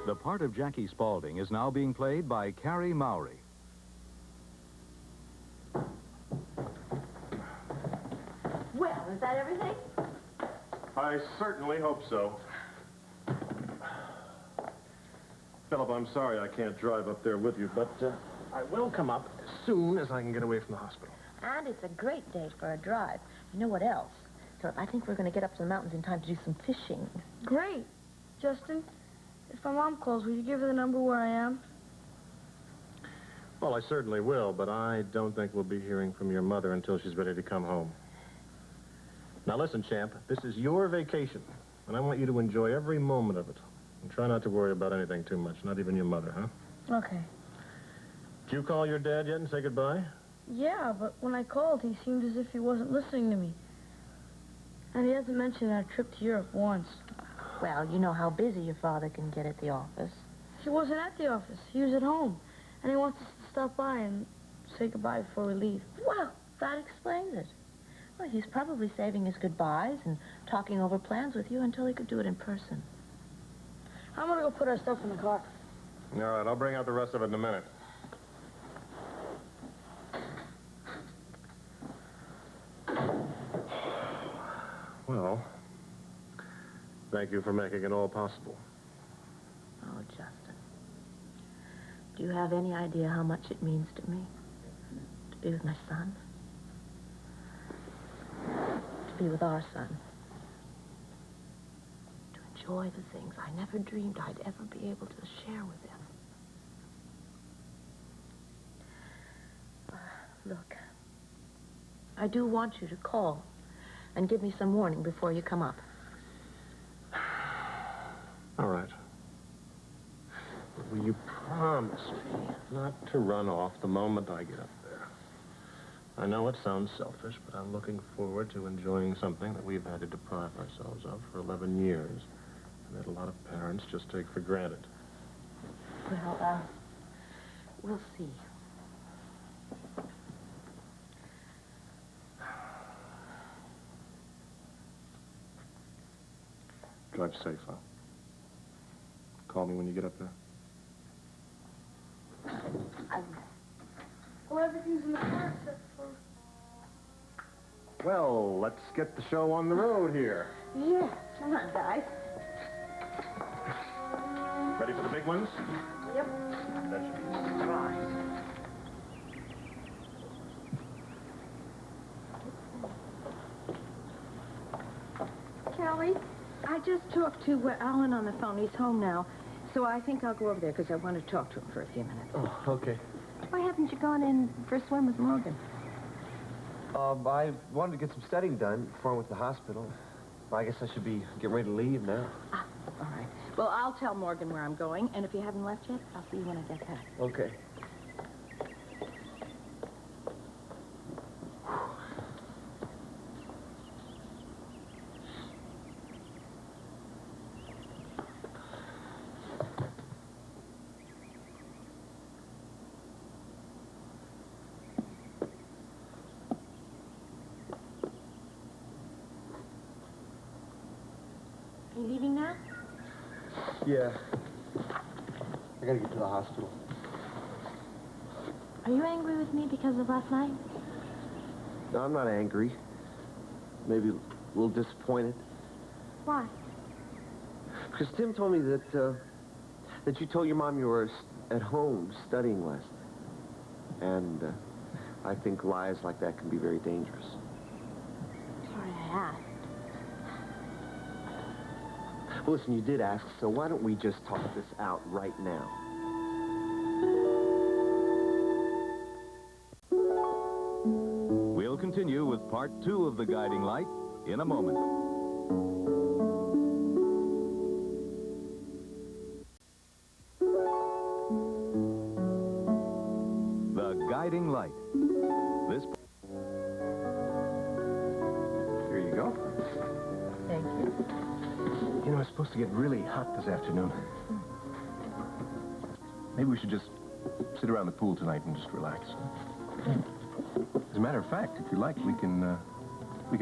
The part of Jackie Spaulding is now being played by Carrie Mowry. Well, is that everything? I certainly hope so. Philip, I'm sorry I can't drive up there with you, but I will come up as soon as I can get away from the hospital. And it's a great day for a drive. You know what else? Philip, I think we're going to get up to the mountains in time to do some fishing. Great. Justin, if my mom calls, will you give her the number where I am? Well, I certainly will, but I don't think we'll be hearing from your mother until she's ready to come home. Now listen, champ, this is your vacation, and I want you to enjoy every moment of it. And try not to worry about anything too much, not even your mother, huh? Okay. Did you call your dad yet and say goodbye? Yeah, but when I called, he seemed as if he wasn't listening to me. And he hasn't mentioned our trip to Europe once. Well, you know how busy your father can get at the office. He wasn't at the office. He was at home. And he wants us to stop by and say goodbye before we leave. Well, that explains it. Well, he's probably saving his goodbyes and talking over plans with you until he could do it in person. I'm gonna go put our stuff in the car. All right, I'll bring out the rest of it in a minute. Well, thank you for making it all possible. Oh, Justin. Do you have any idea how much it means to me to be with my son? To be with our son. To enjoy the things I never dreamed I'd ever be able to share with him. Look, I do want you to call and give me some warning before you come up. All right. But will you promise me not to run off the moment I get up there? I know it sounds selfish, but I'm looking forward to enjoying something that we've had to deprive ourselves of for 11 years, and that a lot of parents just take for granted. Well, we'll see. Drive safe, huh? Call me when you get up there. Well, everything's in the car except for... Well, let's get the show on the road here. Yeah, come on, guys. Ready for the big ones? Yep. That should be Right. Kelly, I just talked to Alan on the phone. He's home now. So I think I'll go over there because I want to talk to him for a few minutes. Oh, okay. Why haven't you gone in for a swim with Morgan? I wanted to get some studying done before I went to the hospital. Well, I guess I should be getting ready to leave now. Ah, all right. Well, I'll tell Morgan where I'm going, and if you haven't left yet, I'll see you when I get back. Okay. Are you leaving now? Yeah. I gotta get to the hospital. Are you angry with me because of last night? No, I'm not angry. Maybe a little disappointed. Why? Because Tim told me that you told your mom you were at home studying last night. And I think lies like that can be very dangerous. Sorry I asked. Well, listen, you did ask, so why don't we just talk this out right now? We'll continue with part 2 of The Guiding Light in a moment. The Guiding Light. This... Here you go. Thank you. You know, it's supposed to get really hot this afternoon. Maybe we should just sit around the pool tonight and just relax. As a matter of fact, if you like, we can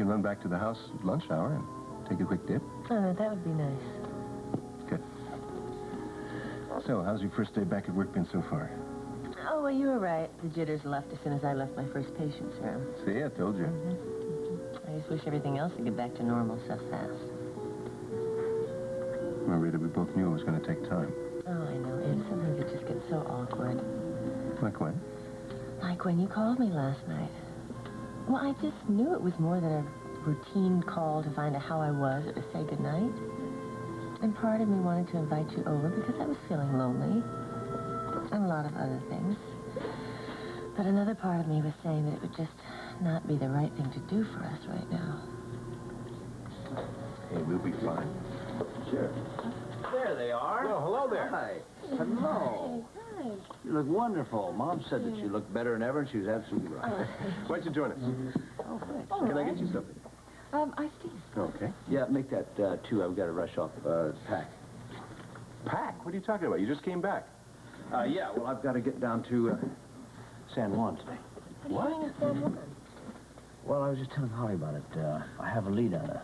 run back to the house at lunch hour and take a quick dip. Oh, that would be nice. Good. So, how's your first day back at work been so far? Oh, well, you were right. The jitters left as soon as I left my first patient's room. See, I told you. I just wish everything else would get back to normal so fast. Well, Rita, we both knew it was going to take time. Oh, I know. And sometimes it just gets so awkward. Like when? Like when you called me last night. Well, I just knew it was more than a routine call to find out how I was or to say goodnight. And part of me wanted to invite you over because I was feeling lonely. And a lot of other things. But another part of me was saying that it would just not be the right thing to do for us right now. Hey, we'll be fine. Sure. There they are. Oh, hello there. Hi. Hello. Hi. You look wonderful. Mom said that you looked better than ever, and she was absolutely right. Why don't you join us? Oh, thanks. Can I get you something? Iced tea. Okay. Yeah, make that two. I've got to rush off. Pack. Pack? What are you talking about? You just came back. Yeah, well, I've got to get down to San Juan today. What? Well, I was just telling Holly about it. I have a lead on a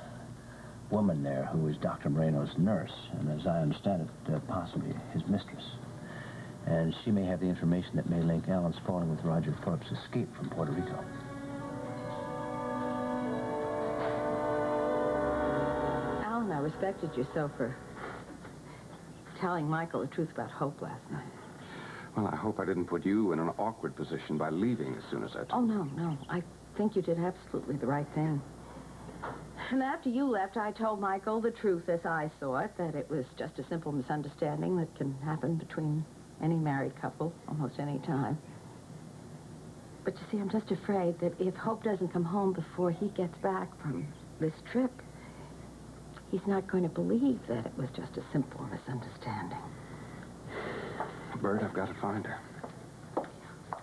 woman there who is Dr. Moreno's nurse, and as I understand it, possibly his mistress. And she may have the information that may link Alan's falling with Roger Thorpe's escape from Puerto Rico. Alan, I respected you so for telling Michael the truth about Hope last night. Well, I hope I didn't put you in an awkward position by leaving as soon as I told Oh, no. I think you did absolutely the right thing. And after you left, I told Michael the truth as I saw it, that it was just a simple misunderstanding that can happen between any married couple almost any time. But you see, I'm just afraid that if Hope doesn't come home before he gets back from this trip, he's not going to believe that it was just a simple misunderstanding. Bert, I've got to find her.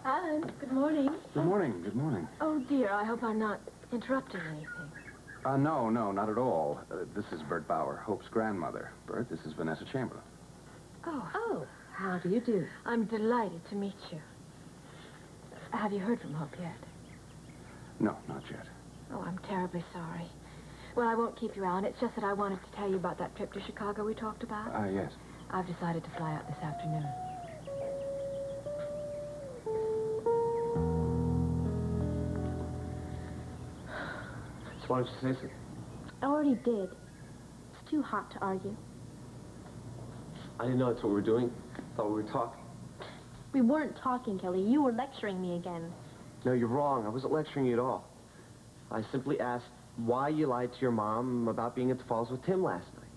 Alan, good morning. Good morning, good morning. Oh, dear, I hope I'm not interrupting anything. No, not at all. This is Bert Bauer, Hope's grandmother. Bert, this is Vanessa Chamberlain. Oh, How do you do? I'm delighted to meet you. Have you heard from Hope yet? No, not yet. Oh, I'm terribly sorry. Well, I won't keep you, Alan. It's just that I wanted to tell you about that trip to Chicago we talked about. Yes. I've decided to fly out this afternoon. So why don't you say something? I already did. It's too hot to argue. I didn't know that's what we were doing. Thought we were talking. We weren't talking, Kelly. You were lecturing me again. No, you're wrong. I wasn't lecturing you at all. I simply asked why you lied to your mom about being at the falls with Tim last night.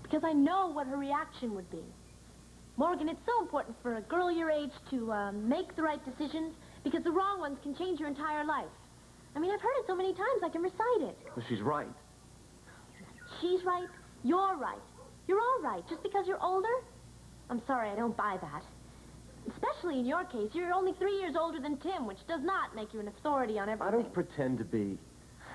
Because I know what her reaction would be. Morgan, it's so important for a girl your age to make the right decisions, because the wrong ones can change your entire life. I mean, I've heard it so many times I can recite it. Well, she's right. She's right. You're right. You're all right. Just because you're older? I'm sorry, I don't buy that. Especially in your case. You're only 3 years older than Tim, which does not make you an authority on everything. I don't pretend to be.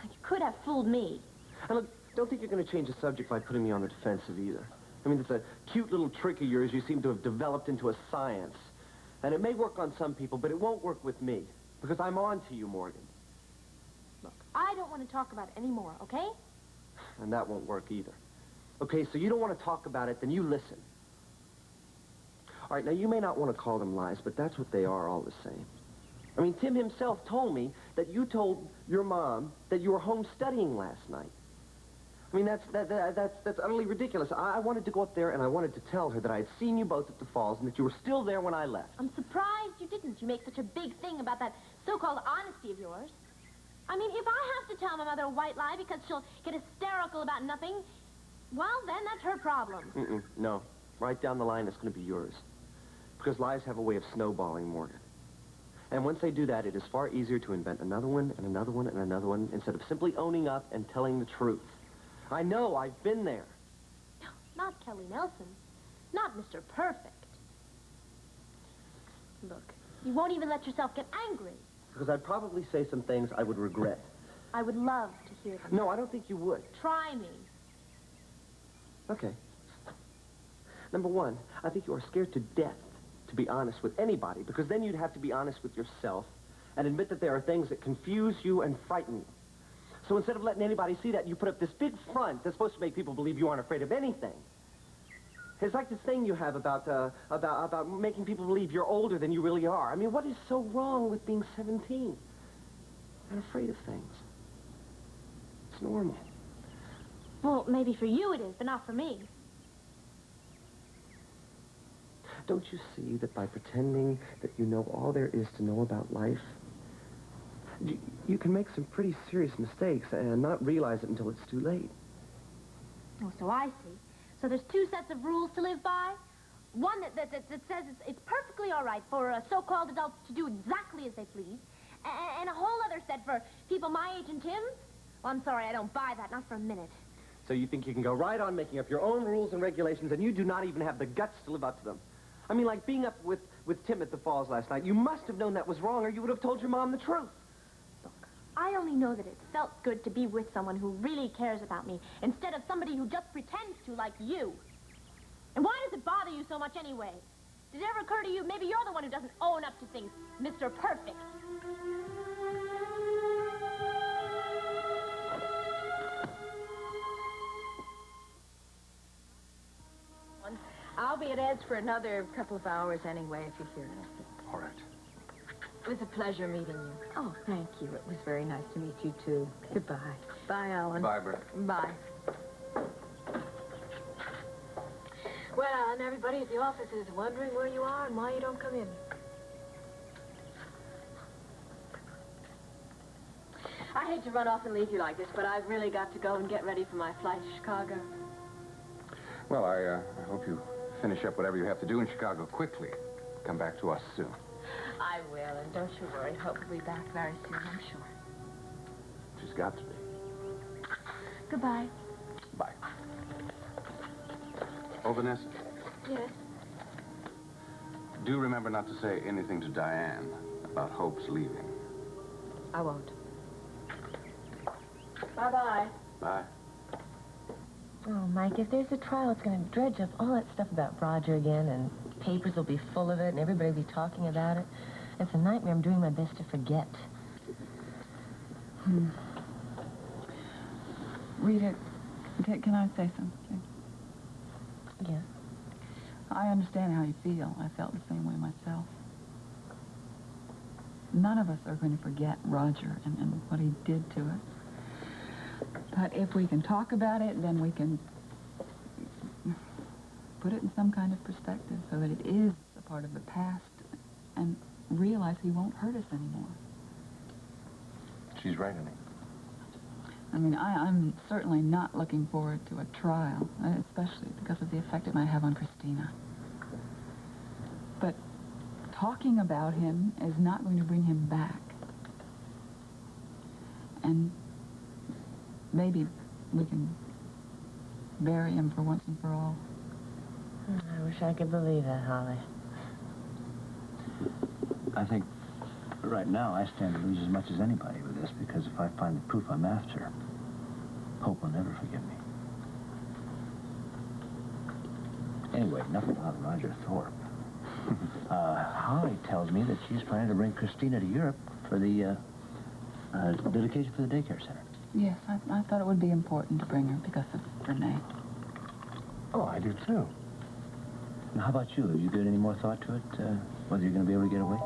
You could have fooled me. And look, don't think you're going to change the subject by putting me on the defensive either. I mean, it's a cute little trick of yours you seem to have developed into a science. And it may work on some people, but it won't work with me. Because I'm on to you, Morgan. Look, I don't want to talk about it anymore, okay? And that won't work either. Okay, so you don't want to talk about it, then you listen. All right, now you may not want to call them lies, but that's what they are all the same. I mean, Tim himself told me that you told your mom that you were home studying last night. I mean, that's utterly ridiculous. I wanted to go up there and I wanted to tell her that I had seen you both at the falls and that you were still there when I left. I'm surprised you didn't. You make such a big thing about that so-called honesty of yours. I mean, if I have to tell my mother a white lie because she'll get hysterical about nothing, well, then that's her problem. No. Right down the line, it's going to be yours. Because lies have a way of snowballing, Morgan. And once they do that, it is far easier to invent another one and another one and another one instead of simply owning up and telling the truth. I know, I've been there. No, not Kelly Nelson. Not Mr. Perfect. Look, you won't even let yourself get angry. Because I'd probably say some things I would regret. I would love to hear them. No, I don't think you would. Try me. Okay. Number one, I think you are scared to death to be honest with anybody, because then you'd have to be honest with yourself and admit that there are things that confuse you and frighten you. So instead of letting anybody see that, you put up this big front that's supposed to make people believe you aren't afraid of anything. It's like this thing you have about making people believe you're older than you really are. I mean, what is so wrong with being 17 and afraid of things? It's normal. Well, maybe for you it is, but not for me. Don't you see that by pretending that you know all there is to know about life, you can make some pretty serious mistakes and not realize it until it's too late? Oh, so I see. So there's two sets of rules to live by. One that says it's perfectly all right for so-called adults to do exactly as they please, and a whole other set for people my age and Tim's. Well, I'm sorry, I don't buy that, not for a minute. So you think you can go right on making up your own rules and regulations, and you do not even have the guts to live up to them? I mean, like being up with Tim at the falls last night. You must have known that was wrong, or you would have told your mom the truth. Look, I only know that it felt good to be with someone who really cares about me, instead of somebody who just pretends to, like you. And why does it bother you so much anyway? Did it ever occur to you, maybe you're the one who doesn't own up to things, Mr. Perfect? I'll be at Ed's for another couple of hours anyway, if you hear anything. All right. It was a pleasure meeting you. Oh, thank you. It was very nice to meet you, too. Goodbye. Bye, Alan. Bye, Bert. Bye. Well, Alan, everybody at the office is wondering where you are and why you don't come in. I hate to run off and leave you like this, but I've really got to go and get ready for my flight to Chicago. Well, I hope you finish up whatever you have to do in Chicago quickly. Come back to us soon. I will, and don't you worry. Hope we'll be back very soon, I'm sure. She's got to be. Goodbye. Bye. Oh, Vanessa, Yes? do remember not to say anything to Diane about Hope's leaving. I won't. Bye-bye. Bye. Oh, Mike, if there's a trial, it's going to dredge up all that stuff about Roger again, and papers will be full of it, and everybody will be talking about it. It's a nightmare. I'm doing my best to forget. Rita, can I say something? Yeah. I understand how you feel. I felt the same way myself. None of us are going to forget Roger and what he did to us. But if we can talk about it, then we can put it in some kind of perspective so that it is a part of the past and realize he won't hurt us anymore. She's right, honey. I mean, I'm certainly not looking forward to a trial, especially because of the effect it might have on Christina. But talking about him is not going to bring him back. And maybe we can bury him for once and for all. I wish I could believe that, Holly. I think right now I stand to lose as much as anybody with this, because if I find the proof I'm after, Hope will never forgive me. Anyway, enough about Roger Thorpe. Holly tells me that she's planning to bring Christina to Europe for the dedication for the daycare center. Yes, I thought it would be important to bring her because of Renee. Oh, I do too. Now, how about you? Have you given any more thought to it, whether you're going to be able to get away?